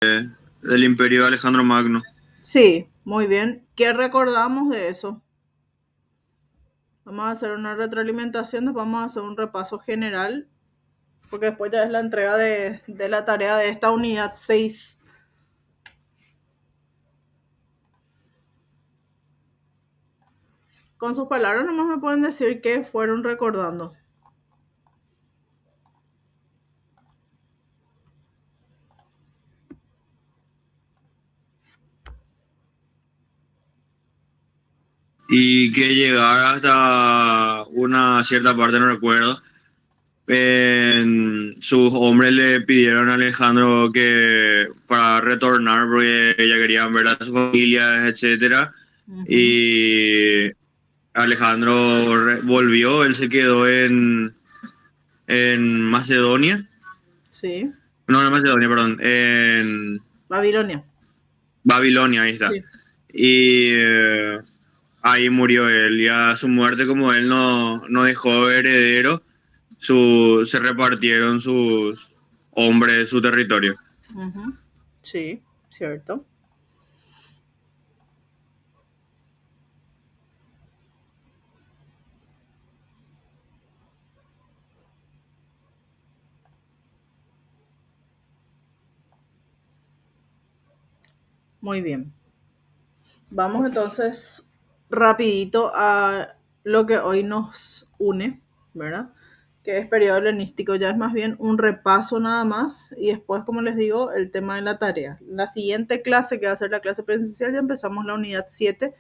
del imperio de Alejandro Magno. Sí, muy bien. ¿Qué recordamos de eso? Vamos a hacer una retroalimentación, después vamos a hacer un repaso general, porque después ya es la entrega de la tarea de esta unidad 6. Con sus palabras nomás me pueden decir qué fueron recordando. Y que llegara hasta una cierta parte, no recuerdo. Sus hombres le pidieron a Alejandro que para retornar porque ella querían ver a sus familias, etcétera. Ujú. Y Alejandro volvió, él se quedó en Macedonia. Sí, No, no en Macedonia, perdón, en Babilonia. Babilonia, ahí está. Sí. Y ahí murió él. Y a su muerte, como él no dejó heredero, se repartieron sus hombres su territorio. Ujú. Sí, cierto. Muy bien. Vamos entonces rapidito a lo que hoy nos une, ¿verdad? Que es periodo helenístico, ya es más bien un repaso nada más y después, como les digo, el tema de la tarea. La siguiente clase, que va a ser la clase presencial, ya empezamos la unidad 7,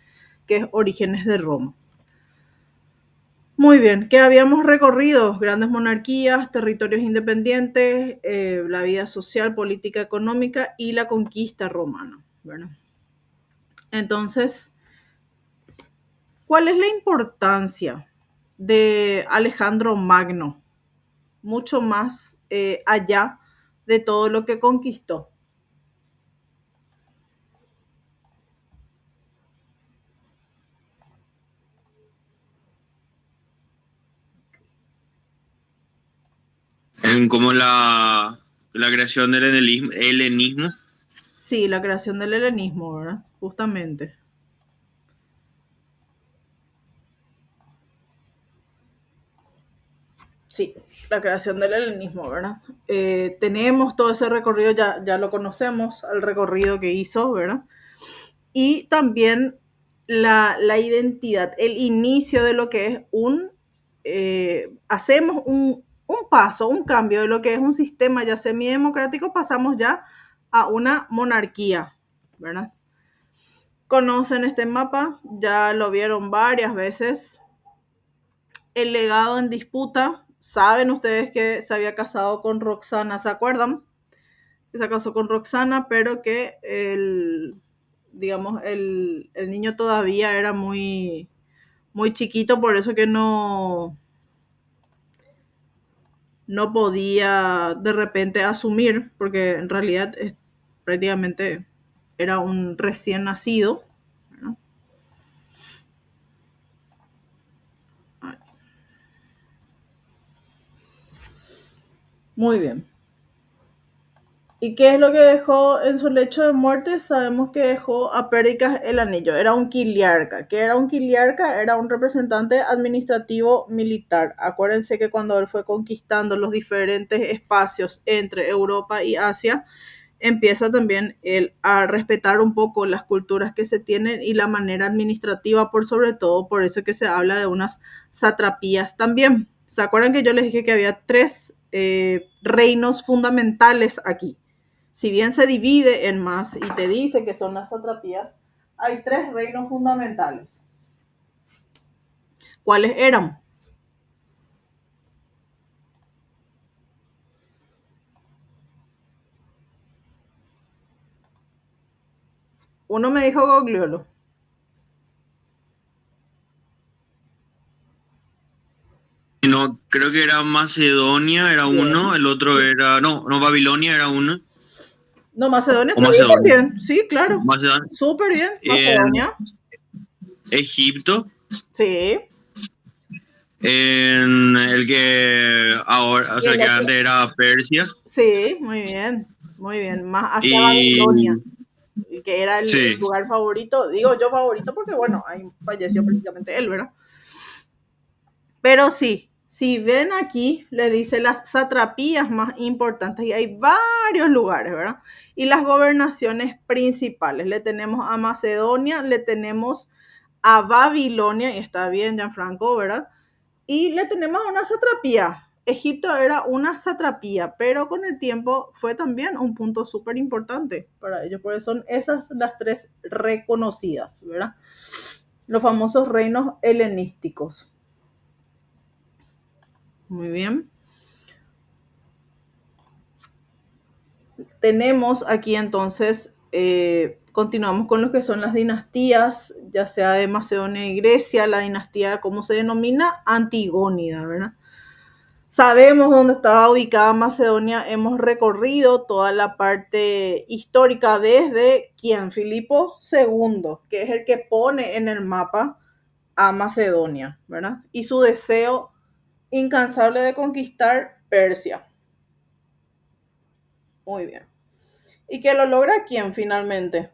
que es Orígenes de Roma. Muy bien, ¿qué habíamos recorrido? Grandes monarquías, territorios independientes, la vida social, política, económica y la conquista romana, ¿verdad? Entonces, ¿cuál es la importancia de Alejandro Magno? Mucho más allá de todo lo que conquistó. En como la creación del helenismo. Sí, la creación del helenismo, ¿verdad? Justamente. Sí, la creación del helenismo, ¿verdad? Tenemos todo ese recorrido, ya lo conocemos, el recorrido que hizo, ¿verdad? Y también la identidad, el inicio de lo que es hacemos un paso, un cambio de lo que es un sistema ya semidemocrático, pasamos ya a una monarquía, ¿verdad? Conocen este mapa, ya lo vieron varias veces. El legado en disputa, saben ustedes que se había casado con Roxana, ¿se acuerdan? Que se casó con Roxana, pero que digamos, el niño todavía era muy chiquito, por eso que no podía de repente asumir, porque en realidad prácticamente era un recién nacido, ¿verdad? Muy bien. ¿Y qué es lo que dejó en su lecho de muerte? Sabemos que dejó a Péricas el anillo. Era un quiliarca. ¿Qué era un quiliarca? Era un representante administrativo militar. Acuérdense que cuando él fue conquistando los diferentes espacios entre Europa y Asia, empieza también él a respetar un poco las culturas que se tienen y la manera administrativa, por sobre todo, por eso que se habla de unas satrapías también. ¿Se acuerdan que yo les dije que había tres reinos fundamentales aquí? Si bien se divide en más y te dice que son las satrapías, hay tres reinos fundamentales. ¿Cuáles eran? Uno me dijo Gogliolo. No, creo que era Macedonia, era uno, Bien. el otro era, no, Babilonia era uno, No, Macedonia o está bien Macedonia. también. Sí, claro. Macedonia. Súper bien. En Macedonia. Egipto, Sí. en el que ahora, o Y sea, el que otro. antes era Persia. Sí, muy bien. muy bien, más hacia Y Babilonia, que era el sí, lugar favorito, digo yo favorito porque bueno, ahí falleció prácticamente él, ¿verdad? Pero sí, si ven aquí, le dice las satrapías más importantes y hay varios lugares, ¿verdad? Y las gobernaciones principales. Le tenemos a Macedonia, le tenemos a Babilonia, y está bien, Gianfranco, ¿verdad? Y le tenemos a una satrapía. Egipto era una satrapía, pero con el tiempo fue también un punto súper importante para ellos, porque son esas las tres reconocidas, ¿verdad? Los famosos reinos helenísticos. Muy bien. Tenemos aquí entonces, continuamos con lo que son las dinastías, ya sea de Macedonia y Grecia, la dinastía, ¿cómo se denomina? Antigónida, ¿verdad? Sabemos dónde estaba ubicada Macedonia, hemos recorrido toda la parte histórica desde quién, Filipo II, que es el que pone en el mapa a Macedonia, ¿verdad? Y su deseo incansable de conquistar Persia. Muy bien. ¿Y que lo logra quién finalmente?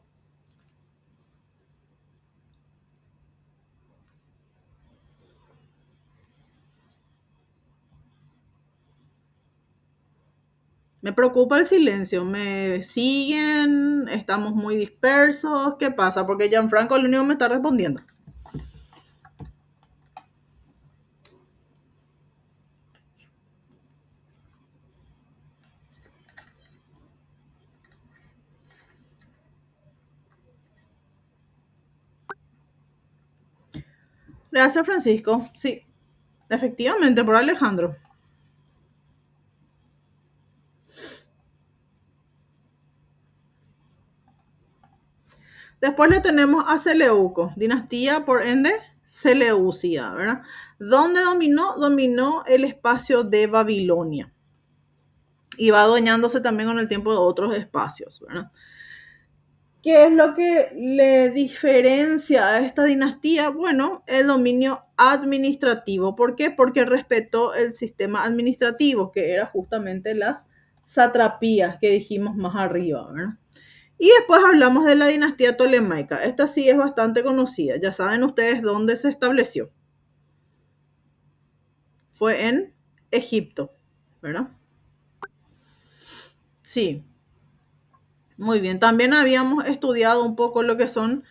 Me preocupa el silencio, me siguen, estamos muy dispersos, ¿qué pasa? Porque Gianfranco lo único que me está respondiendo. Gracias, Francisco. Sí, efectivamente, por Alejandro. Después le tenemos a Seleuco, dinastía por ende Seleucida, ¿verdad? ¿Dónde dominó? Dominó el espacio de Babilonia. Y va adueñándose también con el tiempo de otros espacios, ¿verdad? ¿Qué es lo que le diferencia a esta dinastía? Bueno, el dominio administrativo. ¿Por qué? Porque respetó el sistema administrativo, que era justamente las satrapías que dijimos más arriba, ¿verdad? Y después hablamos de la dinastía tolemaica. Esta sí es bastante conocida. Ya saben ustedes dónde se estableció. Fue en Egipto, ¿verdad? Sí, muy bien. También habíamos estudiado un poco lo que son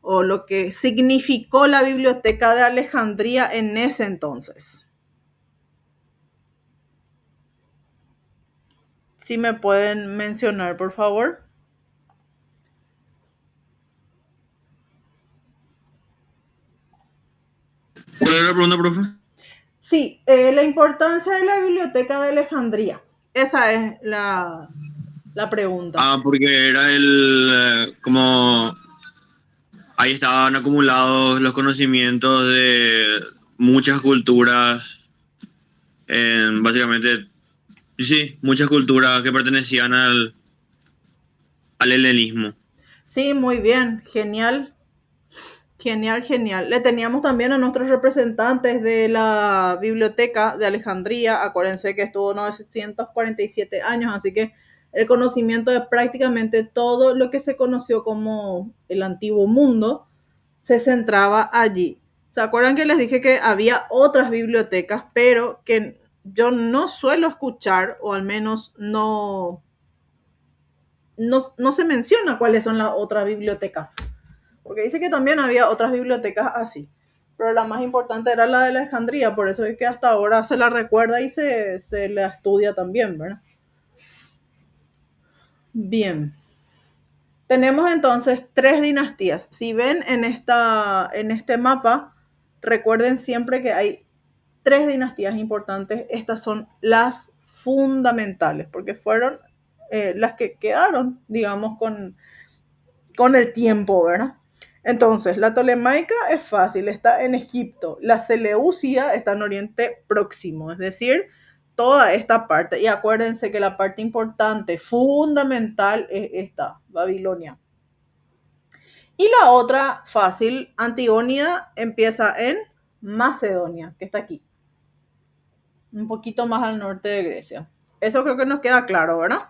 o lo que significó la Biblioteca de Alejandría en ese entonces. Si me pueden mencionar, por favor. ¿cuál era la pregunta, profe? Sí, la importancia de la Biblioteca de Alejandría. Esa es la pregunta. Ah, porque era como ahí estaban acumulados los conocimientos de muchas culturas, básicamente, sí, muchas culturas que pertenecían al helenismo. Sí, muy bien, genial. Genial, genial. Le teníamos también a nuestros representantes de la Biblioteca de Alejandría. Acuérdense que estuvo 947 años, así que el conocimiento de prácticamente todo lo que se conoció como el antiguo mundo se centraba allí. ¿Se acuerdan que les dije que había otras bibliotecas, pero que yo no suelo escuchar, o al menos no se menciona cuáles son las otras bibliotecas? Porque dice que también había otras bibliotecas así, pero la más importante era la de Alejandría, por eso es que hasta ahora se la recuerda y se la estudia también, ¿verdad? Bien, tenemos entonces tres dinastías. Si ven en este mapa, recuerden siempre que hay tres dinastías importantes. Estas son las fundamentales, porque fueron las que quedaron, digamos, con el tiempo, ¿verdad? Entonces, la tolemaica es fácil, está en Egipto. La seleucida está en Oriente Próximo, es decir, toda esta parte. Y acuérdense que la parte importante, fundamental, es esta, Babilonia. Y la otra fácil, Antigónida, empieza en Macedonia, que está aquí, un poquito más al norte de Grecia. Eso creo que nos queda claro, ¿verdad?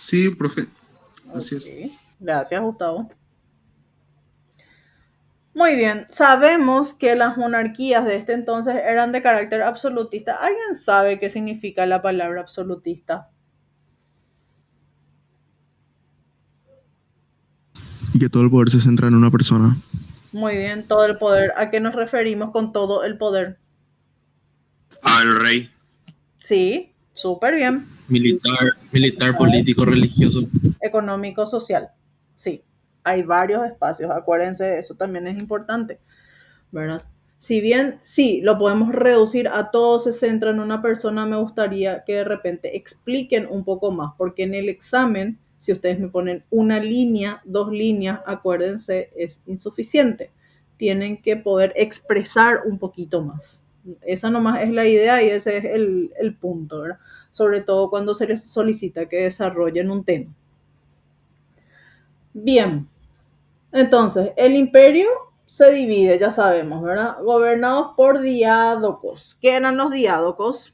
Sí, profe, así Ok, es. gracias, Gustavo. Muy bien, sabemos que las monarquías de este entonces eran de carácter absolutista. ¿Alguien sabe qué significa la palabra absolutista? Y que todo el poder se centra en una persona. Muy bien, todo el poder. ¿A qué nos referimos con todo el poder? Al rey. Sí, súper bien. Militar, político, religioso. Económico, social. Sí, hay varios espacios, acuérdense, eso también es importante, ¿verdad? Si bien sí, lo podemos reducir a todo se centra en una persona, me gustaría que de repente expliquen un poco más, porque en el examen, si ustedes me ponen una línea, 2 líneas, acuérdense, es insuficiente. Tienen que poder expresar un poquito más. Esa nomás es la idea y ese es el punto, ¿verdad? Sobre todo cuando se les solicita que desarrollen un tema. Bien, entonces, el imperio se divide, ya sabemos, ¿verdad? Gobernados por diádocos. ¿Qué eran los diádocos?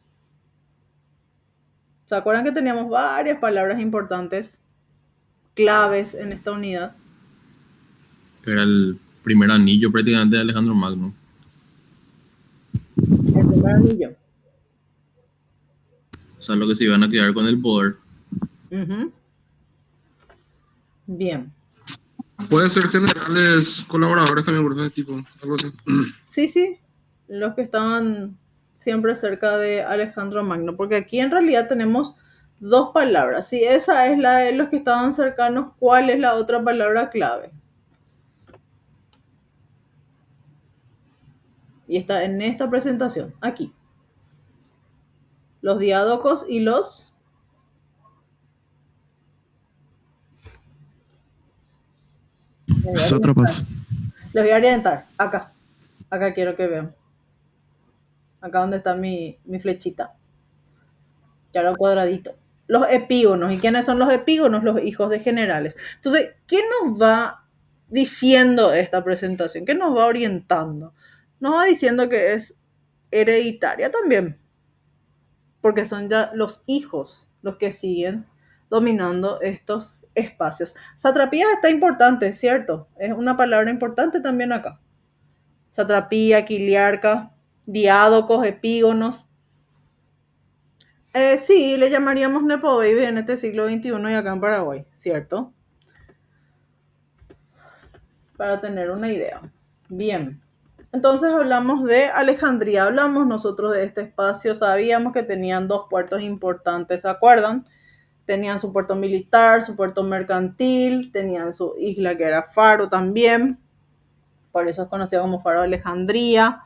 ¿Se acuerdan que teníamos varias palabras importantes, claves en esta unidad? Era el primer anillo prácticamente de Alejandro Magno. El primer anillo. O sea, lo que se iban a quedar con el poder. Ujú. Bien. Puede ser generales colaboradores también, profe, tipo, algo así. Sí, sí, los que estaban siempre cerca de Alejandro Magno, porque aquí en realidad tenemos 2 palabras. Si esa es la de los que estaban cercanos, ¿cuál es la otra palabra clave? Y está en esta presentación, aquí. Los diádocos y los... Sátrapas. Les voy a orientar. Acá. Acá quiero que vean. Acá donde está mi flechita. Ya lo cuadradito. Los epígonos. ¿Y quiénes son los epígonos? Los hijos de generales. Entonces, ¿qué nos va diciendo esta presentación? ¿Qué nos va orientando? Nos va diciendo que es hereditaria también. Porque son ya los hijos los que siguen dominando estos espacios. Satrapía está importante, ¿cierto? Es una palabra importante también acá. Satrapía, quiliarca, diádocos, epígonos. Sí, le llamaríamos Nepo Baby en este siglo XXI y acá en Paraguay, ¿cierto? Para tener una idea. Bien. Entonces hablamos de Alejandría, hablamos nosotros de este espacio, sabíamos que tenían 2 puertos importantes, ¿se acuerdan? Tenían su puerto militar, su puerto mercantil, tenían su isla que era Faro también, por eso es conocido como Faro de Alejandría.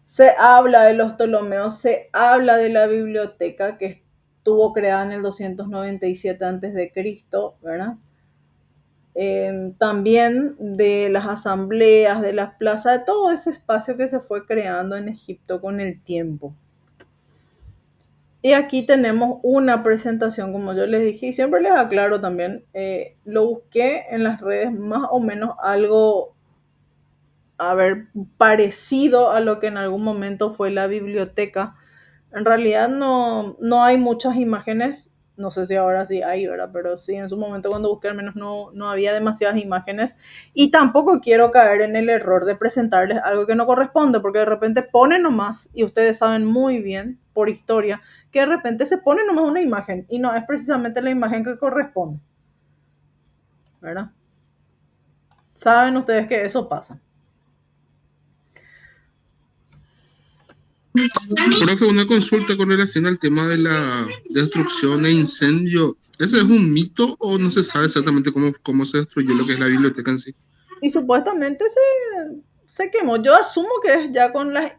Se habla de los Ptolomeos, se habla de la biblioteca que estuvo creada en el 297 a.C., ¿verdad? También de las asambleas, de las plazas, de todo ese espacio que se fue creando en Egipto con el tiempo. Y aquí tenemos una presentación, como yo les dije, y siempre les aclaro también, lo busqué en las redes más o menos algo, a ver, parecido a lo que en algún momento fue la biblioteca. En realidad no hay muchas imágenes, no sé si ahora sí hay, ¿verdad? Pero sí, en su momento cuando busqué al menos no había demasiadas imágenes y tampoco quiero caer en el error de presentarles algo que no corresponde, porque de repente ponen nomás, y ustedes saben muy bien por historia, que de repente se pone nomás una imagen y no es precisamente la imagen que corresponde, ¿verdad? Saben ustedes que eso pasa. Profe, una consulta con relación al tema de la destrucción e incendio. ¿Ese es un mito o no se sabe exactamente cómo se destruyó lo que es la biblioteca en sí? Y supuestamente se quemó. Yo asumo que es ya con las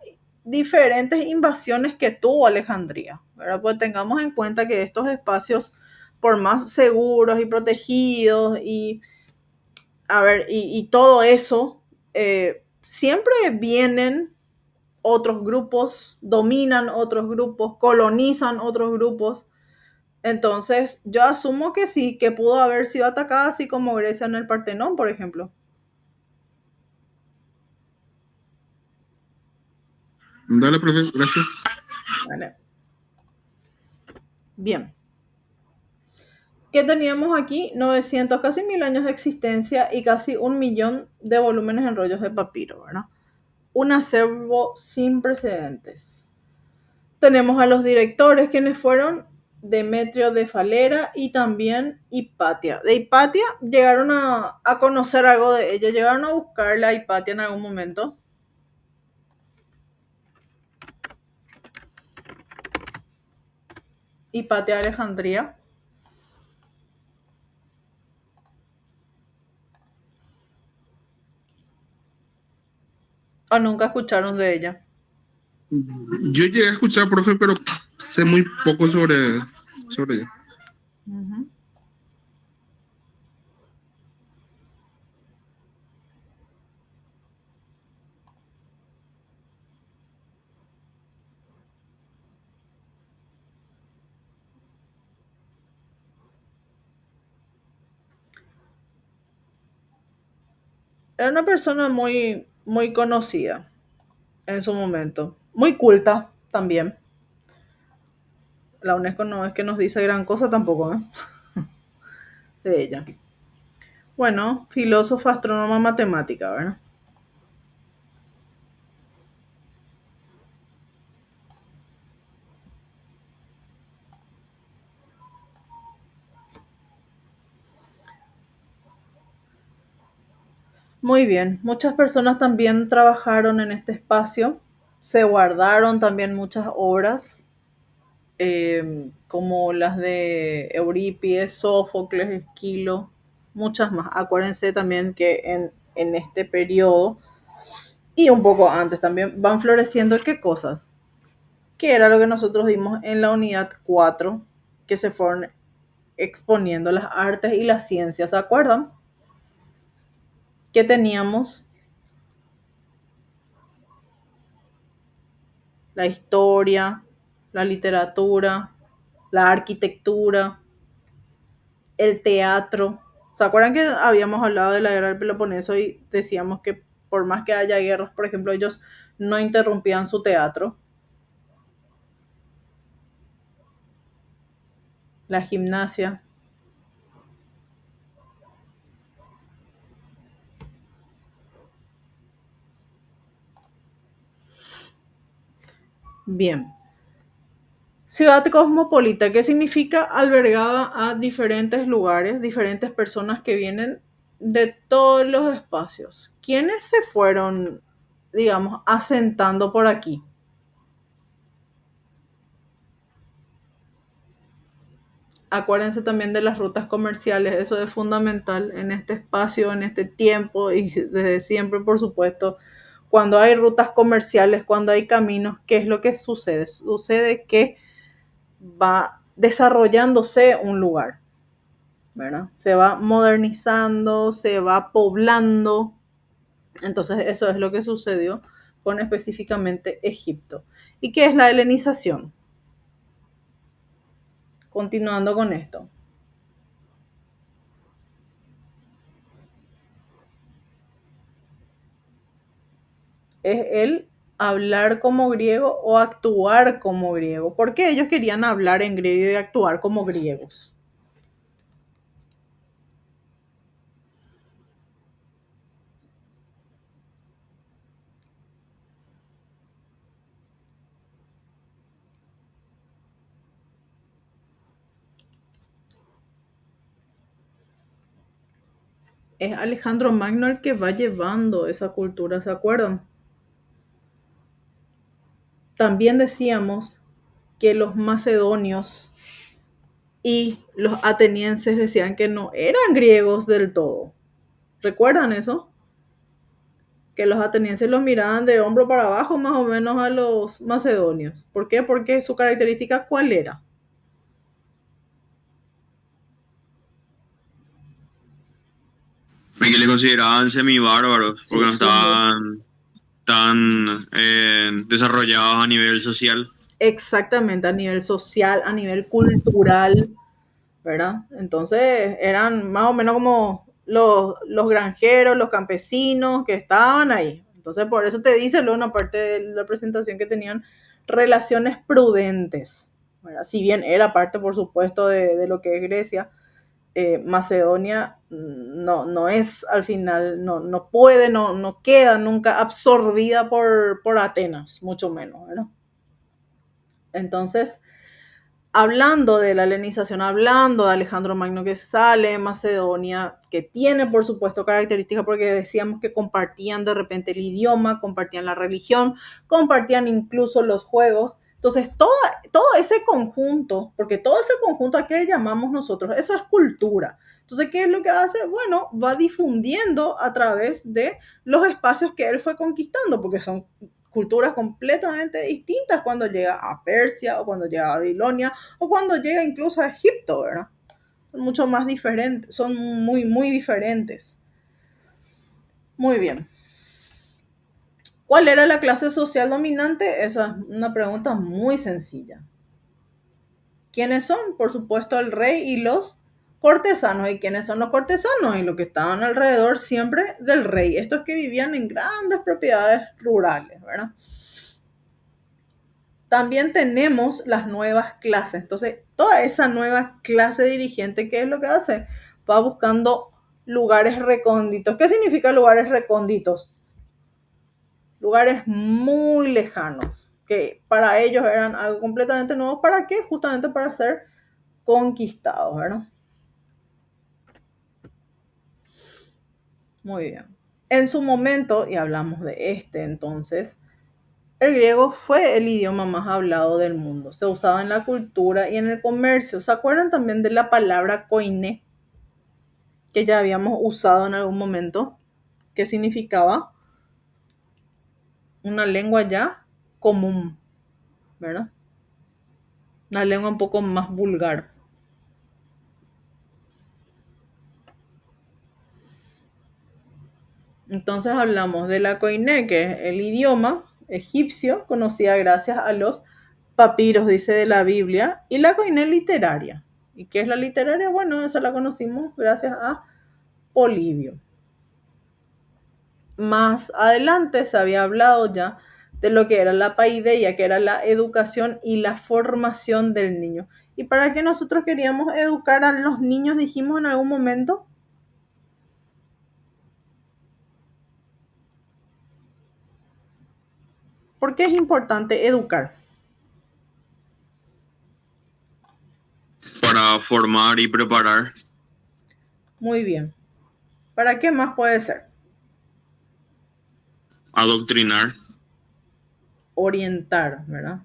diferentes invasiones que tuvo Alejandría, ¿verdad? Pues tengamos en cuenta que estos espacios, por más seguros y protegidos y, a ver, y todo eso, siempre vienen otros grupos, dominan otros grupos, colonizan otros grupos. Entonces, yo asumo que sí, que pudo haber sido atacada así como Grecia en el Partenón, por ejemplo. Dale, profe, gracias. Vale. Bien. ¿Qué teníamos aquí? 900, casi 1000 años de existencia y casi 1 millón de volúmenes en rollos de papiro, ¿verdad? Un acervo sin precedentes. Tenemos a los directores, quienes fueron Demetrio de Falera y también Hipatia. De Hipatia llegaron a conocer algo de ella, llegaron a buscarla a Hipatia en algún momento. Hipatia de Alejandría. ¿O nunca escucharon de ella? Yo llegué a escuchar, profe, pero sé muy poco sobre ella. Uh-huh. Era una persona muy, muy conocida en su momento. Muy culta también. La UNESCO no es que nos dice gran cosa tampoco, ¿eh? De ella. Bueno, filósofa, astrónoma, matemática, ¿verdad? Muy bien, muchas personas también trabajaron en este espacio, se guardaron también muchas obras, como las de Eurípides, Sófocles, Esquilo, muchas más. Acuérdense también que en este periodo y un poco antes también van floreciendo qué cosas, que era lo que nosotros vimos en la unidad 4, que se fueron exponiendo las artes y las ciencias, ¿se acuerdan? Que teníamos la historia, la literatura, la arquitectura, el teatro. ¿Se acuerdan que habíamos hablado de la guerra del Peloponeso y decíamos que por más que haya guerras, por ejemplo, ellos no interrumpían su teatro? La gimnasia. Bien. Ciudad cosmopolita, ¿qué significa? Albergaba a diferentes lugares, diferentes personas que vienen de todos los espacios. ¿Quiénes se fueron, digamos, asentando por aquí? Acuérdense también de las rutas comerciales, eso es fundamental en este espacio, en este tiempo y desde siempre, por supuesto. Cuando hay rutas comerciales, cuando hay caminos, ¿qué es lo que sucede? Sucede que va desarrollándose un lugar, ¿verdad? Se va modernizando, se va poblando. Entonces eso es lo que sucedió con específicamente Egipto. ¿Y qué es la helenización? Continuando con esto. Es el hablar como griego o actuar como griego. ¿Por qué ellos querían hablar en griego y actuar como griegos? Es Alejandro Magno el que va llevando esa cultura, ¿se acuerdan? También decíamos que los macedonios y los atenienses decían que no eran griegos del todo. ¿Recuerdan eso? Que los atenienses los miraban de hombro para abajo más o menos a los macedonios. ¿Por qué? Porque su característica, ¿cuál era? Que le consideraban semibárbaros Sí, porque no estaban tan desarrollados a nivel social. exactamente, a nivel social, a nivel cultural, ¿verdad? Entonces eran más o menos como los granjeros, los campesinos que estaban ahí. Entonces por eso te dice luego una parte de la presentación que tenían relaciones prudentes, ¿verdad? Si bien era parte, por supuesto, de lo que es Grecia, Macedonia no es al final, no puede, no queda nunca absorbida por Atenas, mucho menos, ¿verdad? Entonces, hablando de la helenización, hablando de Alejandro Magno que sale de Macedonia, que tiene por supuesto características porque decíamos que compartían de repente el idioma, compartían la religión, compartían incluso los juegos. Entonces, todo ese conjunto, porque todo ese conjunto a que llamamos nosotros, eso es cultura. Entonces, ¿qué es lo que hace? Bueno, va difundiendo a través de los espacios que él fue conquistando, porque son culturas completamente distintas cuando llega a Persia o cuando llega a Babilonia o cuando llega incluso a Egipto, ¿verdad? Son mucho más diferentes, son muy, muy diferentes. Muy bien. ¿Cuál era la clase social dominante? Esa es una pregunta muy sencilla. ¿Quiénes son? Por supuesto, el rey y los cortesanos. ¿Y quiénes son los cortesanos? Y los que estaban alrededor siempre del rey. Estos que vivían en grandes propiedades rurales, ¿verdad? También tenemos las nuevas clases. Entonces, toda esa nueva clase dirigente, ¿qué es lo que hace? Va buscando lugares recónditos. ¿Qué significa lugares recónditos? Lugares muy lejanos, que para ellos eran algo completamente nuevo. ¿Para qué? Justamente para ser conquistados, ¿verdad? Muy bien. En su momento, y hablamos de este entonces, el griego fue el idioma más hablado del mundo. Se usaba en la cultura y en el comercio. ¿Se acuerdan también de la palabra koiné? Que ya habíamos usado en algún momento. ¿Qué significaba? Una lengua ya común, ¿verdad? Una lengua un poco más vulgar. Entonces hablamos de la koiné, que es el idioma egipcio, conocida gracias a los papiros, dice de la Biblia, y la koiné literaria. ¿Y qué es la literaria? Bueno, esa la conocimos gracias a Polibio. Más adelante se había hablado ya de lo que era la paideia, que era la educación y la formación del niño. ¿Y para qué nosotros queríamos educar a los niños? Dijimos en algún momento. ¿Por qué es importante educar? Para formar y preparar. Muy bien. ¿Para qué más puede ser? Adoctrinar. Orientar, ¿verdad?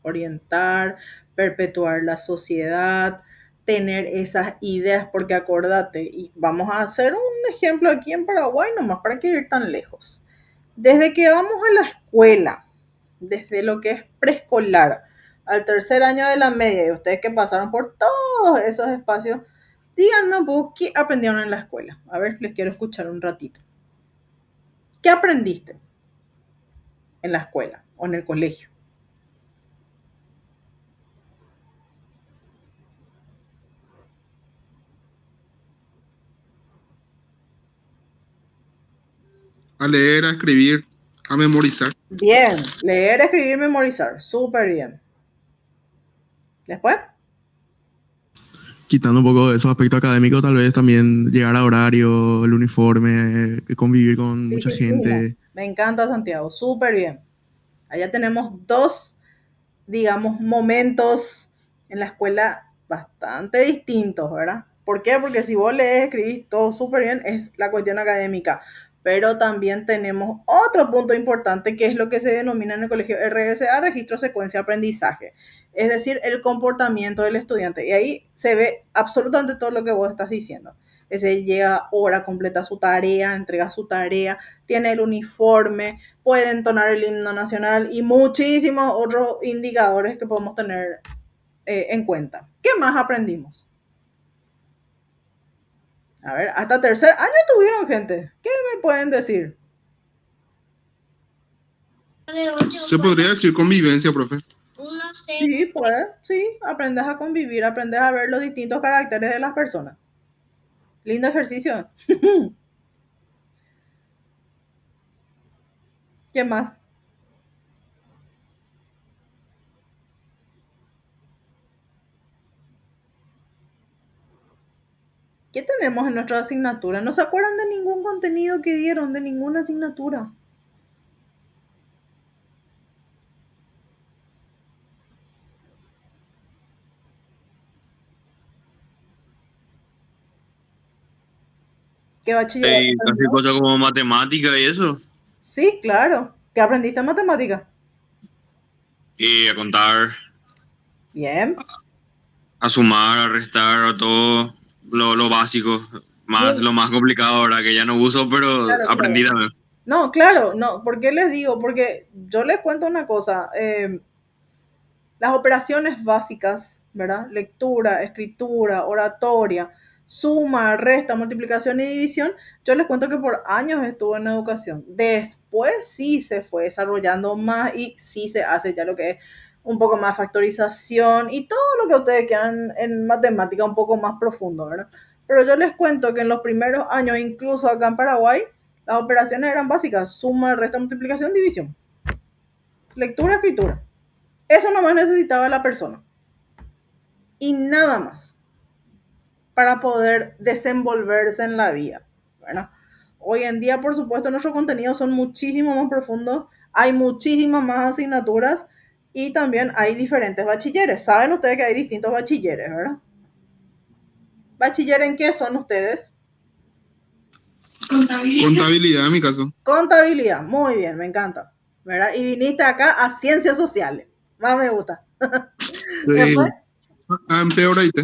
Orientar, perpetuar la sociedad, tener esas ideas, porque acordate, y vamos a hacer un ejemplo aquí en Paraguay, nomás para que ir tan lejos. Desde que vamos a la escuela, desde lo que es preescolar al tercer año de la media, y ustedes que pasaron por todos esos espacios, díganme vos qué aprendieron en la escuela. A ver, les quiero escuchar un ratito. ¿Qué aprendiste en la escuela o en el colegio? A leer, a escribir, a memorizar. Bien, leer, escribir, memorizar. Súper bien. Después, Quitando un poco de esos aspectos académicos, tal vez también llegar a horario, el uniforme, convivir con mucha disciplina. gente. Me encanta Santiago, súper bien. Allá tenemos dos, digamos, momentos en la escuela bastante distintos, ¿verdad? ¿Por qué? Porque si vos lees, escribís todo súper bien, es la cuestión académica. Pero también tenemos otro punto importante que es lo que se denomina en el colegio RSA, registro, secuencia, aprendizaje. Es decir, el comportamiento del estudiante. Y ahí se ve absolutamente todo lo que vos estás diciendo. Ese llega hora, completa su tarea, entrega su tarea, tiene el uniforme, puede entonar el himno nacional y muchísimos otros indicadores que podemos tener en cuenta. ¿Qué más aprendimos? A ver, hasta tercer año tuvieron gente. ¿Qué me pueden decir? Se podría decir convivencia, profe. Sí, pues, sí, aprendes a convivir, aprendes a ver los distintos caracteres de las personas. Lindo ejercicio. ¿Qué más? ¿Qué tenemos en nuestra asignatura? ¿No se acuerdan de ningún contenido que dieron, de ninguna asignatura? ¿Qué bachillerato Y casi aprendió? cosas como matemática y eso. Sí, claro. ¿Qué aprendiste en matemática? Y a contar, Bien. a sumar, a restar, a todo lo básico. Más, Muy lo más complicado ahora, que ya no uso, pero claro, aprendí claro. también. No, claro, no. ¿Por qué les digo? Porque yo les cuento una cosa. Las operaciones básicas, ¿verdad? Lectura, escritura, oratoria, suma, resta, multiplicación y división, yo les cuento que por años estuve en educación. Después sí se fue desarrollando más y sí se hace ya lo que es un poco más factorización y todo lo que ustedes quieran en matemática un poco más profundo, ¿verdad? Pero yo les cuento que en los primeros años, incluso acá en Paraguay, las operaciones eran básicas, suma, resta, multiplicación, división, lectura, escritura. Eso nomás necesitaba la persona. Y nada más para poder desenvolverse en la vida, ¿verdad? Hoy en día, por supuesto, nuestros contenidos son muchísimo más profundos, hay muchísimas más asignaturas y también hay diferentes bachilleres. Saben ustedes que hay distintos bachilleres, ¿verdad? ¿Bachiller en qué son ustedes? Contabilidad en mi caso. Contabilidad, muy bien, me encanta, ¿verdad? Y viniste acá a ciencias sociales, más me gusta. Después, Sí. Empeora IT.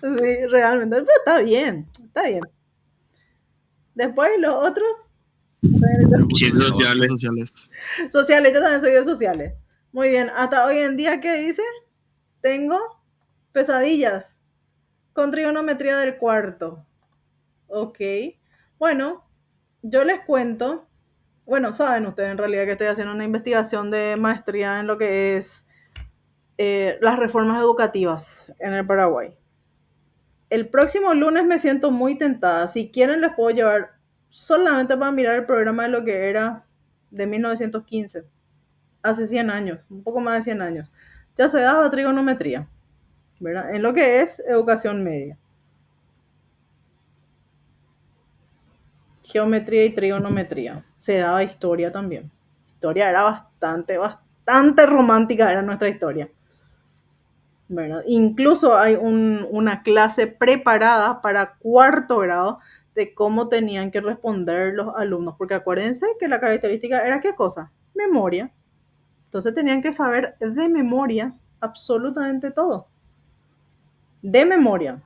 sí, realmente, pero está bien, está bien. Después, los otros, Yo justo Ciencias decía ciencias sociales. sociales. sociales, yo también soy de sociales. Muy bien, hasta hoy en día, ¿qué dice? Tengo pesadillas con trigonometría del cuarto. Ok, bueno, yo les cuento, bueno, saben ustedes en realidad que estoy haciendo una investigación de maestría en lo que es las reformas educativas en el Paraguay. El próximo lunes me siento muy tentada. Si quieren, les puedo llevar solamente para mirar el programa de lo que era de 1915, hace 100 años, un poco más de 100 años. Ya se daba trigonometría, ¿verdad? En lo que es educación media. Geometría y trigonometría. Se daba historia también. Historia era bastante romántica, era nuestra historia. ¿Verdad? Incluso hay una clase preparada para cuarto grado de cómo tenían que responder los alumnos, porque acuérdense que la característica era qué cosa, memoria. Entonces tenían que saber de memoria absolutamente todo, de memoria,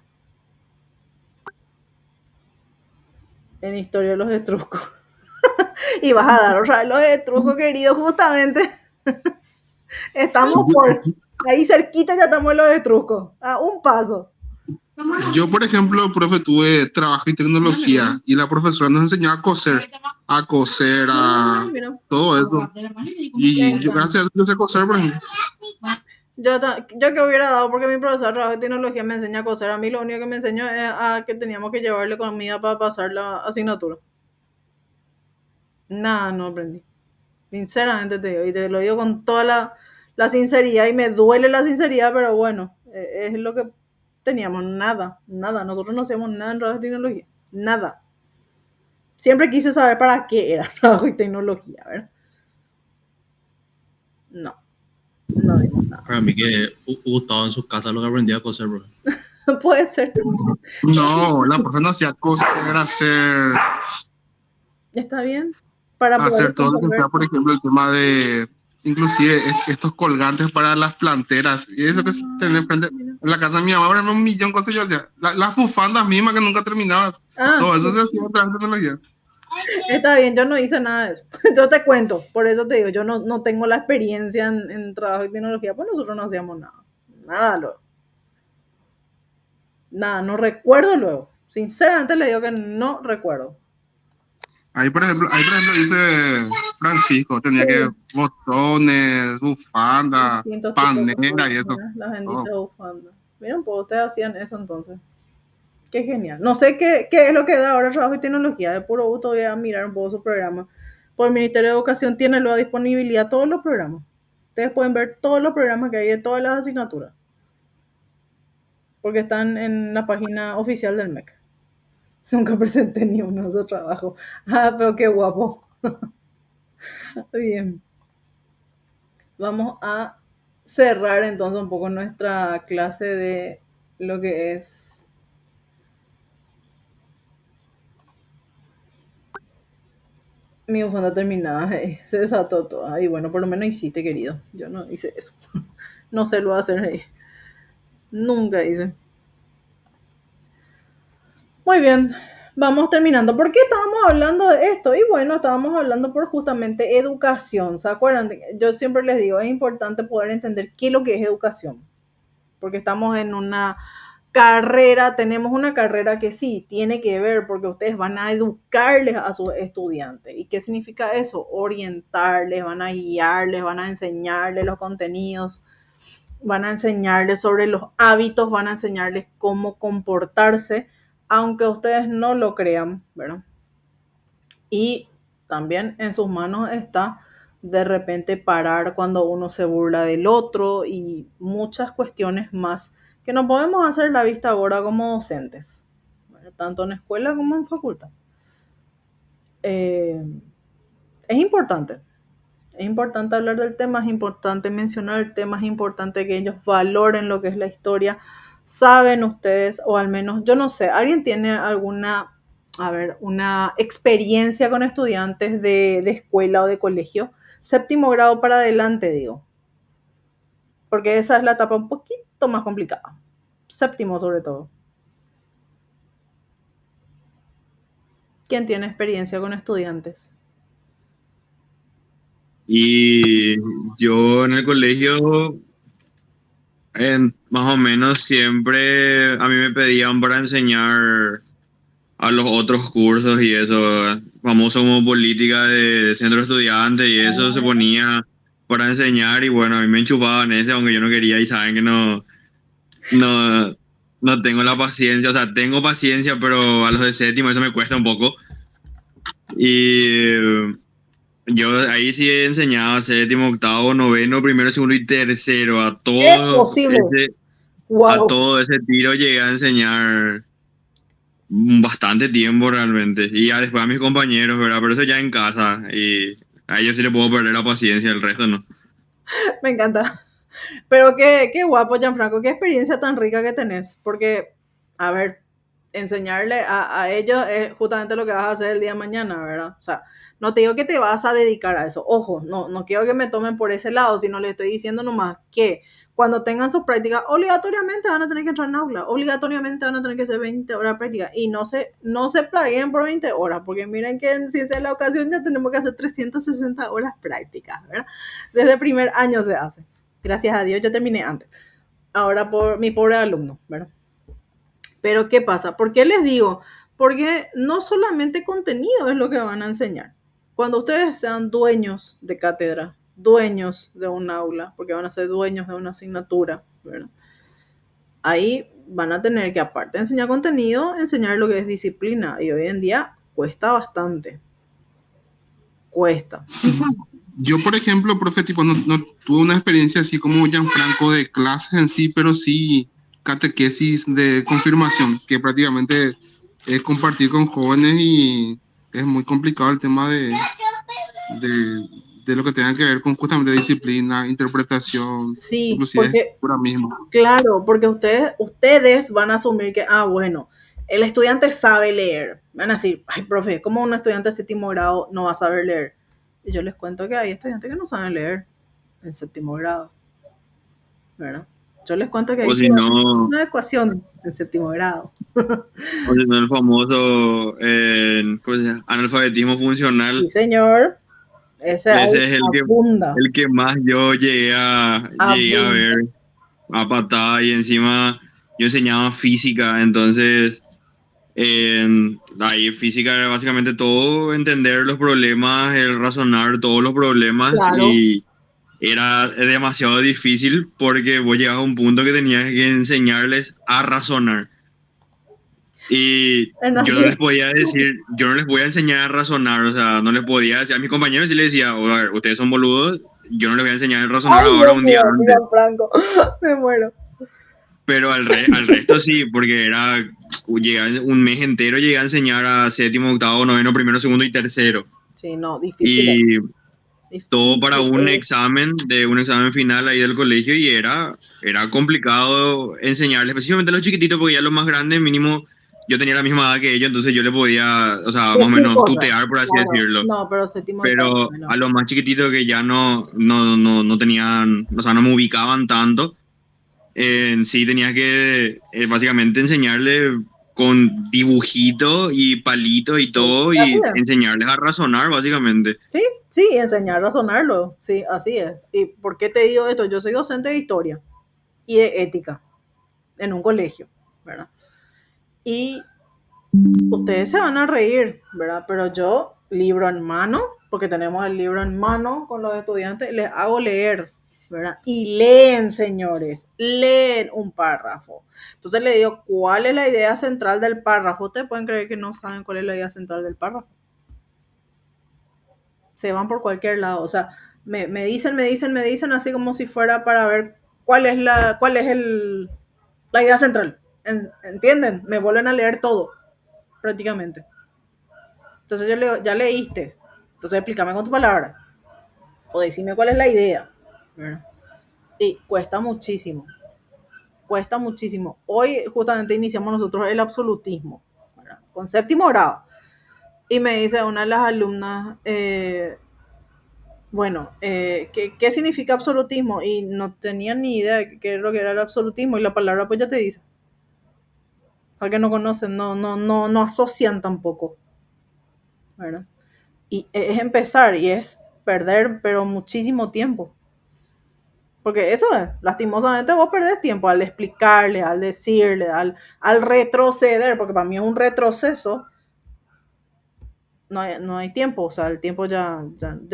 en historia de los etruscos. Y vas a dar otra vez los etruscos, querido, justamente. Estamos por ahí cerquita, ya estamos en los etruscos, a un paso. Yo, por ejemplo, profe, tuve trabajo y tecnología y la profesora nos enseñaba a coser, a Mira, todo eso. Y yo, gracias a Dios, no sé coser, por ejemplo. yo que hubiera dado, porque mi profesor de trabajo de tecnología me enseña a coser. A mí lo único que me enseñó es a que teníamos que llevarle comida para pasar la asignatura. Nada, no aprendí. Sinceramente te digo, y te lo digo con toda la sinceridad, y me duele la sinceridad, pero bueno, es lo que teníamos, nada, nada. Nosotros no hacíamos nada en trabajo de tecnología, nada. Siempre quise saber para qué era trabajo y tecnología, ¿verdad? No, no vimos nada. Para mí que Gustavo en su casa lo que aprendía a coser, bro. Puede ser también. No, la profe no hacía coser, ¿Está bien? Para poder hacer todo lo que sea, desenvolverse. por ejemplo, el tema de, inclusive, estos colgantes para las planteras. Y eso que se tiene frente, Mira. en la casa de mi mamá, eran un millón de cosas yo hacía. Las bufandas mismas que nunca terminabas. Ah, Todo eso sí. se hacía a través de tecnología. Está bien, yo no hice nada de eso. Yo te cuento, por eso te digo, yo no tengo la experiencia en trabajo y tecnología, pues nosotros no hacíamos nada. Nada luego. Nada, no recuerdo luego. Sinceramente le digo que no recuerdo. Ahí, por ejemplo, dice Francisco, tenía que Sí, botones, bufanda, distintos tipos de panela cosas, y eso. ¿verdad? Las Todo. benditas bufandas. Miren, pues ustedes hacían eso entonces. Qué genial. No sé qué es lo que da ahora trabajo y tecnología. De puro gusto voy a mirar un poco su programa. Por el Ministerio de Educación tiene luego a disponibilidad todos los programas. Ustedes pueden ver todos los programas que hay de todas las asignaturas. Porque están en la página oficial del MEC. Nunca presenté ni uno de esos trabajos. Ah, pero qué guapo. Bien. Vamos a cerrar entonces un poco nuestra clase de lo que es mi bufanda terminada. Se desató todo. Y bueno, por lo menos hiciste, querido. Yo no hice eso. No sé lo hacer ahí. Nunca hice. Muy bien, vamos terminando. ¿Por qué estábamos hablando de esto? Y bueno, estábamos hablando por justamente educación. ¿Se acuerdan? Yo siempre les digo, es importante poder entender qué es lo que es educación. Porque estamos en una carrera, tenemos una carrera que sí, tiene que ver, porque ustedes van a educarles a sus estudiantes. ¿Y qué significa eso? Orientarles, van a guiarles, van a enseñarles los contenidos, van a enseñarles sobre los hábitos, van a enseñarles cómo comportarse, aunque ustedes no lo crean, ¿verdad? Y también en sus manos está de repente parar cuando uno se burla del otro y muchas cuestiones más que no podemos hacer la vista ahora como docentes, ¿verdad? Tanto en escuela como en facultad. Es importante. Es importante hablar del tema, es importante mencionar el tema, es importante que ellos valoren lo que es la historia. Saben ustedes, o al menos, yo no sé, ¿alguien tiene alguna, una experiencia con estudiantes de escuela o de colegio? Séptimo grado para adelante, digo. Porque esa es la etapa un poquito más complicada. Séptimo sobre todo. ¿Quién tiene experiencia con estudiantes? Y yo en el colegio, más o menos siempre a mí me pedían para enseñar a los otros cursos y eso, famoso como política de centro de estudiantes y eso se ponía para enseñar y bueno, a mí me enchufaban ese, aunque yo no quería y saben que no, no tengo la paciencia, o sea, tengo paciencia, pero a los de séptimo eso me cuesta un poco. Y yo ahí sí he enseñado séptimo, octavo, noveno, primero, segundo y tercero, Es posible. a Wow. todo ese tiro llegué a enseñar bastante tiempo realmente. Y ya después a mis compañeros, ¿verdad? Pero eso ya en casa. Y a ellos sí les puedo perder la paciencia, el resto no. Me encanta. Pero qué guapo, Gianfranco, qué experiencia tan rica que tenés. Porque, a ver, enseñarle a ellos es justamente lo que vas a hacer el día de mañana, ¿verdad? O sea, no te digo que te vas a dedicar a eso. Ojo, no quiero que me tomen por ese lado, sino le estoy diciendo nomás que cuando tengan sus prácticas, obligatoriamente van a tener que entrar en aula, obligatoriamente van a tener que hacer 20 horas de práctica y no se plaguen por 20 horas, porque miren que en ciencia de la ocasión ya tenemos que hacer 360 horas prácticas, ¿verdad? Desde el primer año se hace. Gracias a Dios, yo terminé antes. Ahora por mi pobre alumno, ¿verdad? Pero ¿qué pasa? ¿Por qué les digo? Porque no solamente contenido es lo que van a enseñar. Cuando ustedes sean dueños de cátedra, dueños de un aula, porque van a ser dueños de una asignatura, ¿verdad? Ahí van a tener que, aparte de enseñar contenido, enseñar lo que es disciplina. Y hoy en día cuesta bastante. Cuesta. Yo, por ejemplo, profe, tipo, no tuve una experiencia así como Gianfranco de clases en sí, pero sí catequesis de confirmación, que prácticamente es compartir con jóvenes y es muy complicado el tema de lo que tenga que ver con justamente disciplina, interpretación, Sí, inclusive porque, escritura misma. claro, porque ustedes van a asumir que, bueno, el estudiante sabe leer. Van a decir, ay, profe, ¿cómo un estudiante de séptimo grado no va a saber leer? Y yo les cuento que hay estudiantes que no saben leer en séptimo grado, ¿verdad? Yo les cuento que hay O si no, una ecuación en séptimo grado. o si no el famoso ¿cómo se llama? Analfabetismo funcional. Sí, señor. Ese Ese es abunda. el que más yo llegué a ver a patada y encima yo enseñaba física, entonces ahí física era básicamente todo entender los problemas, el razonar todos los problemas Claro. y era demasiado difícil porque vos llegabas a un punto que tenías que enseñarles a razonar. Y yo no les podía decir, yo no les voy a enseñar a razonar, o sea, no les podía decir a mis compañeros, sí les decía, a ver, ustedes son boludos, yo no les voy a enseñar a razonar ahora un día antes. Franco, me muero. Pero al resto sí, porque era un mes entero llegué a enseñar a séptimo, octavo, noveno, primero, segundo y tercero. Sí, no, difícil. Y todo para un examen final ahí del colegio y era complicado enseñarles, específicamente a los chiquititos, porque ya los más grandes, mínimo, yo tenía la misma edad que ellos, entonces yo les podía, o sea, más o menos tutear, por así decirlo. No, pero séptimo, Pero octavo, no. a los más chiquititos que ya no tenían, o sea, no me ubicaban tanto, sí tenía que básicamente enseñarles con dibujitos y palitos y todo, Así y es. enseñarles a razonar, básicamente. Sí, enseñar a razonarlo. Sí, así es. ¿Y por qué te digo esto? Yo soy docente de historia y de ética en un colegio, ¿verdad? Y ustedes se van a reír, ¿verdad? Pero yo, libro en mano, porque tenemos el libro en mano con los estudiantes, les hago leer, ¿verdad? Y leen, señores, leen un párrafo. Entonces les digo, ¿cuál es la idea central del párrafo? Ustedes pueden creer que no saben cuál es la idea central del párrafo. Se van por cualquier lado, o sea, me dicen así como si fuera para ver cuál es la idea central. ¿Entienden? Me vuelven a leer todo, prácticamente. Entonces yo le digo, ya leíste, entonces explícame con tu palabra, o decime cuál es la idea, ¿verdad? Y cuesta muchísimo. Hoy justamente iniciamos nosotros el absolutismo, ¿verdad? Con séptimo grado. Y me dice una de las alumnas, bueno, ¿qué significa absolutismo? Y no tenía ni idea de qué es lo que era el absolutismo, y la palabra pues ya te dice. Para que no conocen, no asocian tampoco, ¿verdad? Y es empezar y es perder, pero muchísimo tiempo. Porque eso es, lastimosamente vos perdés tiempo al explicarle, al decirle, al retroceder, porque para mí es un retroceso. No hay tiempo, o sea, el tiempo ya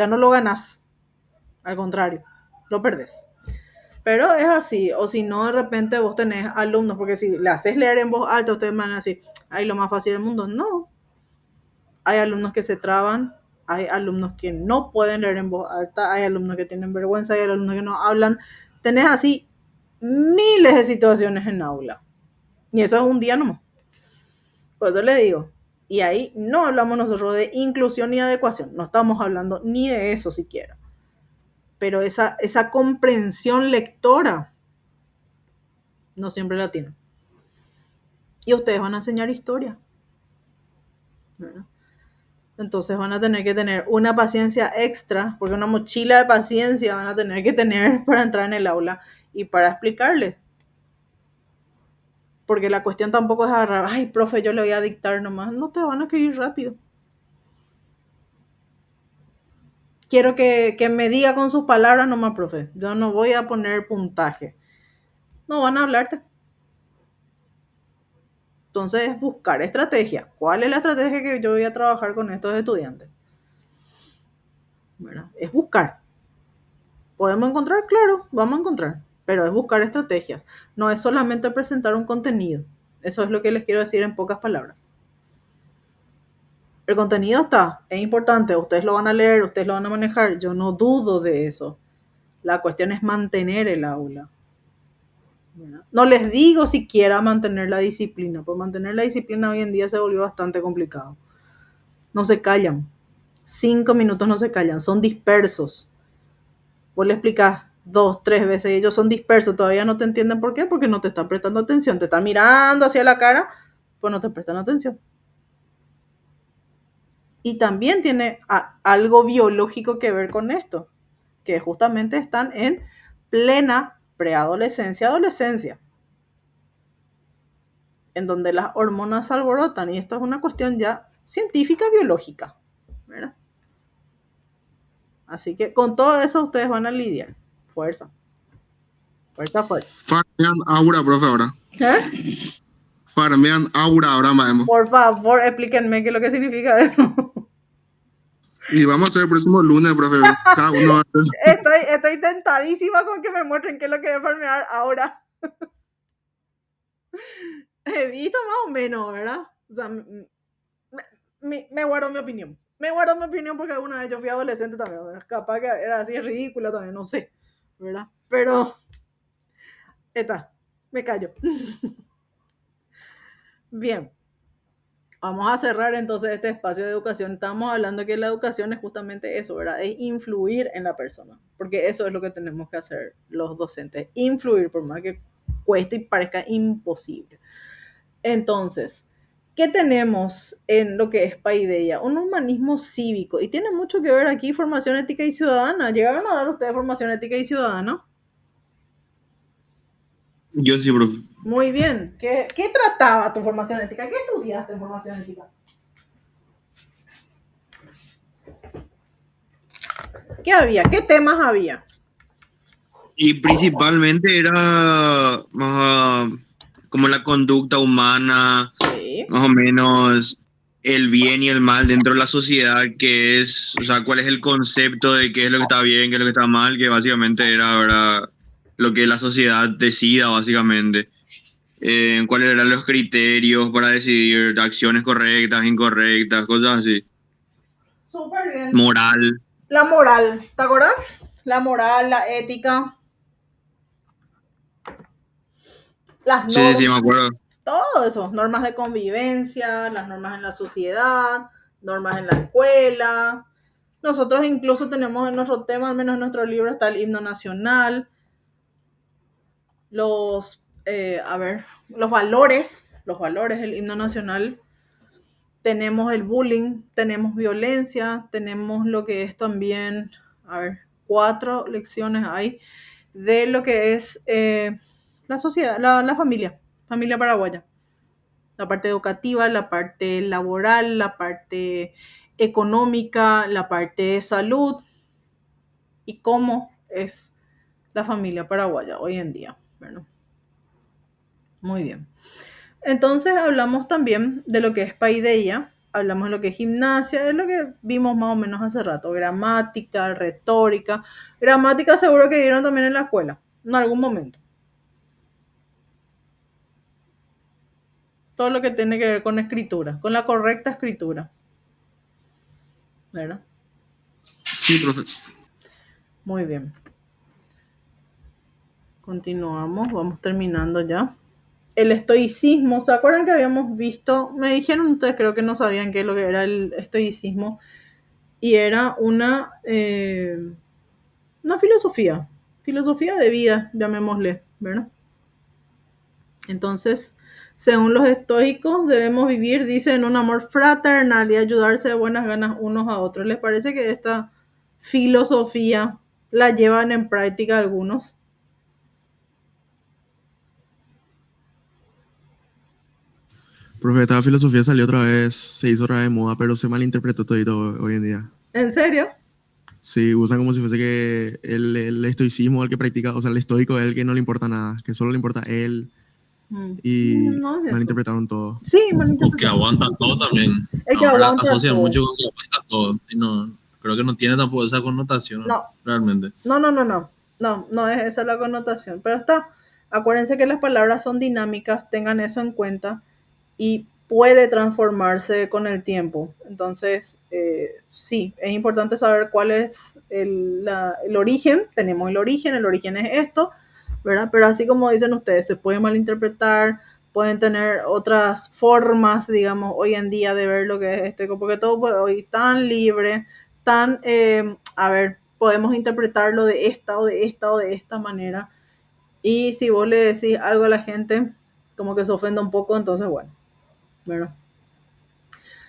no lo ganas. Al contrario, lo perdés. Pero es así, o si no, de repente vos tenés alumnos, porque si le haces leer en voz alta, ustedes van a decir, ay, lo más fácil del mundo. No. Hay alumnos que se traban, hay alumnos que no pueden leer en voz alta, hay alumnos que tienen vergüenza, hay alumnos que no hablan. Tenés así miles de situaciones en aula. Y eso es un día nomás. Por eso le digo, y ahí no hablamos nosotros de inclusión ni adecuación, no estamos hablando ni de eso siquiera. Pero esa comprensión lectora no siempre la tienen. Y ustedes van a enseñar historia, ¿verdad? Entonces van a tener que tener una paciencia extra, porque una mochila de paciencia van a tener que tener para entrar en el aula y para explicarles. Porque la cuestión tampoco es agarrar, ay, profe, yo le voy a dictar nomás. No, te van a escribir rápido. Quiero que me diga con sus palabras nomás, profe. Yo no voy a poner puntaje. No van a hablarte. Entonces es buscar estrategia. ¿Cuál es la estrategia que yo voy a trabajar con estos estudiantes? ¿Verdad? Es buscar. ¿Podemos encontrar? Claro, vamos a encontrar. Pero es buscar estrategias. No es solamente presentar un contenido. Eso es lo que les quiero decir en pocas palabras. El contenido está, es importante. Ustedes lo van a leer, ustedes lo van a manejar. Yo no dudo de eso. La cuestión es mantener el aula. ¿Verdad? No les digo siquiera mantener la disciplina. Pues mantener la disciplina hoy en día se volvió bastante complicado. No se callan. 5 minutos no se callan. Son dispersos. Vos le explicás 2, 3 veces y ellos son dispersos, todavía no te entienden por qué, porque no te están prestando atención, te están mirando hacia la cara, pues no te prestan atención. Y también tiene algo biológico que ver con esto, que justamente están en plena preadolescencia, adolescencia, en donde las hormonas se alborotan, y esto es una cuestión ya científica, biológica, ¿verdad? Así que con todo eso ustedes van a lidiar. Fuerza. Fuerza. Farmean aura, profe, ahora. ¿Eh? Farmean aura ahora, maemos. Por favor, explíquenme qué es lo que significa eso. Y vamos a hacer el próximo lunes, profe. Cada uno va a hacer. Estoy tentadísima con que me muestren qué es lo que es farmear ahora. He visto más o menos, ¿verdad? O sea, me guardo mi opinión. Me guardo mi opinión porque alguna vez yo fui adolescente también, ¿verdad? Capaz que era así ridícula también, no sé, ¿verdad? Pero, me callo. Bien. Vamos a cerrar entonces este espacio de educación. Estamos hablando que la educación es justamente eso, ¿verdad? Es influir en la persona, porque eso es lo que tenemos que hacer los docentes, influir, por más que cueste y parezca imposible. Entonces, ¿qué tenemos en lo que es Paideia? Un humanismo cívico, y tiene mucho que ver aquí formación ética y ciudadana. ¿Llegaron a dar ustedes formación ética y ciudadana? Yo sí, profe. Muy bien. ¿Qué trataba tu formación ética? ¿Qué estudiaste en formación ética? ¿Qué había? ¿Qué temas había? Y principalmente era más como la conducta humana, Sí. más o menos el bien y el mal dentro de la sociedad, que es, o sea, cuál es el concepto de qué es lo que está bien, qué es lo que está mal, que básicamente era, ¿verdad?, lo que la sociedad decida, básicamente. Cuáles eran los criterios para decidir acciones correctas, incorrectas, cosas así. Súper bien. Moral. La moral, ¿te acuerdas? La moral, la ética, las Sí, normas, sí, me acuerdo. todo eso, normas de convivencia, las normas en la sociedad, normas en la escuela. Nosotros incluso tenemos en nuestro tema, al menos en nuestro libro, está el himno nacional, los valores del himno nacional. Tenemos el bullying, tenemos violencia, tenemos lo que es también, 4 lecciones hay de lo que es la sociedad, la familia paraguaya. La parte educativa, la parte laboral, la parte económica, la parte de salud y cómo es la familia paraguaya hoy en día. Bueno, muy bien. Entonces hablamos también de lo que es paideia, hablamos de lo que es gimnasia, es lo que vimos más o menos hace rato, gramática, retórica. Gramática seguro que dieron también en la escuela, en algún momento. Todo lo que tiene que ver con escritura, con la correcta escritura. ¿Verdad? Sí, profe. Muy bien. Continuamos, vamos terminando ya. El estoicismo, ¿se acuerdan que habíamos visto? Me dijeron ustedes, creo que no sabían qué es lo que era el estoicismo. Y era una filosofía de vida, llamémosle, ¿verdad? Entonces, según los estoicos, debemos vivir, dice, en un amor fraternal y ayudarse de buenas ganas unos a otros. ¿Les parece que esta filosofía la llevan en práctica algunos? Profe, esta filosofía salió otra vez, se hizo otra vez de moda, pero se malinterpretó todo hoy en día. ¿En serio? Sí, usan como si fuese que el estoicismo el que practica, o sea, el estoico es el que no le importa nada, que solo le importa a él y No es eso. malinterpretaron todo. Sí, O que malinterpretaron. aguanta todo también. El que Ahora aguanta asocian todo. mucho con que aguanta todo. Y no, creo que no tiene tampoco esa connotación, No. realmente. No es esa la connotación. Pero acuérdense que las palabras son dinámicas, tengan eso en cuenta y puede transformarse con el tiempo. Entonces, sí, es importante saber cuál es el origen. Tenemos el origen es esto, ¿verdad? Pero así como dicen ustedes, se puede malinterpretar, pueden tener otras formas, digamos, hoy en día de ver lo que es esto, porque todo hoy tan libre, tan, podemos interpretarlo de esta o de esta o de esta manera. Y si vos le decís algo a la gente, como que se ofenda un poco, entonces bueno, ¿verdad?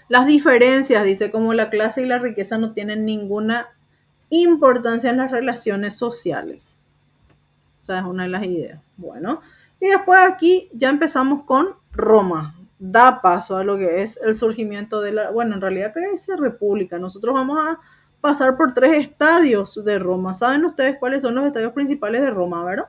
Las diferencias, dice, como la clase y la riqueza no tienen ninguna importancia en las relaciones sociales. O sea, es una de las ideas. Bueno, y después aquí ya empezamos con Roma. Da paso a lo que es el surgimiento de en realidad que es la república. Nosotros vamos a pasar por 3 estadios de Roma. ¿Saben ustedes cuáles son los estadios principales de Roma, verdad?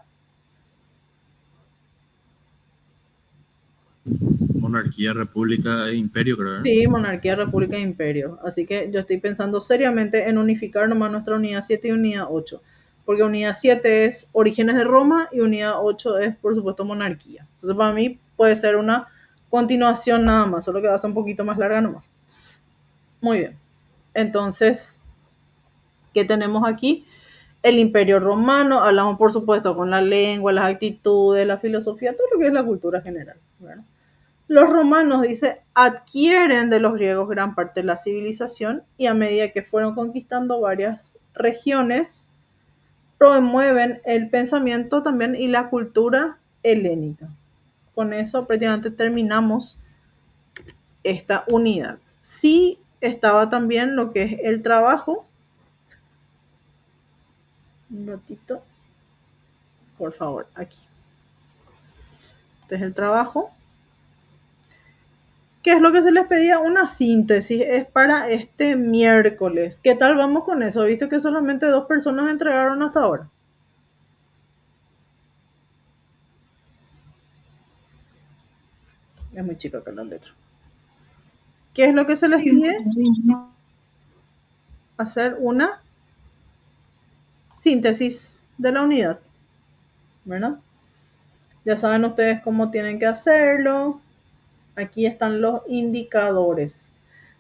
Monarquía, república e imperio, creo. Sí, monarquía, república e imperio. Así que yo estoy pensando seriamente en unificar nomás nuestra unidad 7 y unidad 8. Porque unidad 7 es orígenes de Roma y unidad 8 es, por supuesto, monarquía. Entonces, para mí puede ser una continuación nada más, solo que va a ser un poquito más larga nomás. Muy bien. Entonces, ¿qué tenemos aquí? El imperio romano, hablamos por supuesto con la lengua, las actitudes, la filosofía, todo lo que es la cultura general, ¿verdad? Los romanos, dice, adquieren de los griegos gran parte de la civilización y a medida que fueron conquistando varias regiones, promueven el pensamiento también y la cultura helénica. Con eso prácticamente terminamos esta unidad. Sí estaba también lo que es el trabajo. Un ratito, por favor, aquí. Este es el trabajo. ¿Qué es lo que se les pedía? Una síntesis. Es para este miércoles. ¿Qué tal vamos con eso? He visto que solamente 2 personas entregaron hasta ahora. Es muy chica acá la letra. ¿Qué es lo que se les pide? Hacer una síntesis de la unidad, ¿verdad? Ya saben ustedes cómo tienen que hacerlo. Aquí están los indicadores.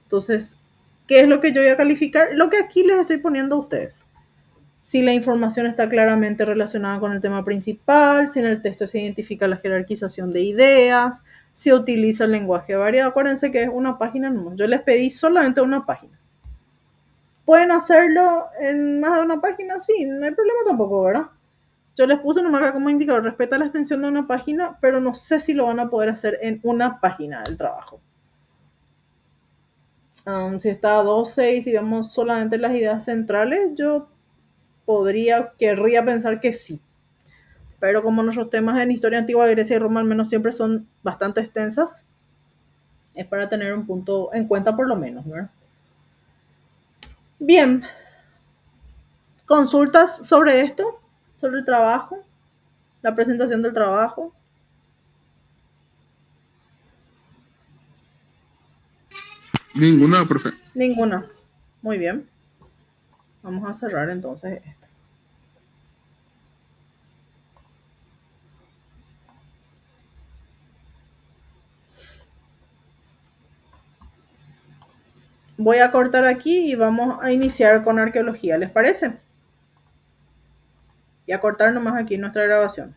Entonces, ¿qué es lo que yo voy a calificar? Lo que aquí les estoy poniendo a ustedes. Si la información está claramente relacionada con el tema principal, si en el texto se identifica la jerarquización de ideas, si utiliza el lenguaje variado. Acuérdense que es una página nomás. Yo les pedí solamente una página. ¿Pueden hacerlo en más de una página? Sí, no hay problema tampoco, ¿verdad? Yo les puse nomás acá como indicador, respeta la extensión de una página, pero no sé si lo van a poder hacer en una página del trabajo. Si está a 12 y si vemos solamente las ideas centrales, yo querría pensar que sí. Pero como nuestros temas en historia antigua, Grecia y Roma al menos siempre son bastante extensas, es para tener un punto en cuenta por lo menos, ¿verdad? Bien. ¿Consultas sobre esto? ¿Sobre el trabajo? ¿La presentación del trabajo? Ninguna, profe. Ninguna. Muy bien. Vamos a cerrar entonces esto. Voy a cortar aquí y vamos a iniciar con arqueología, ¿les parece? Y a cortar nomás aquí nuestra grabación.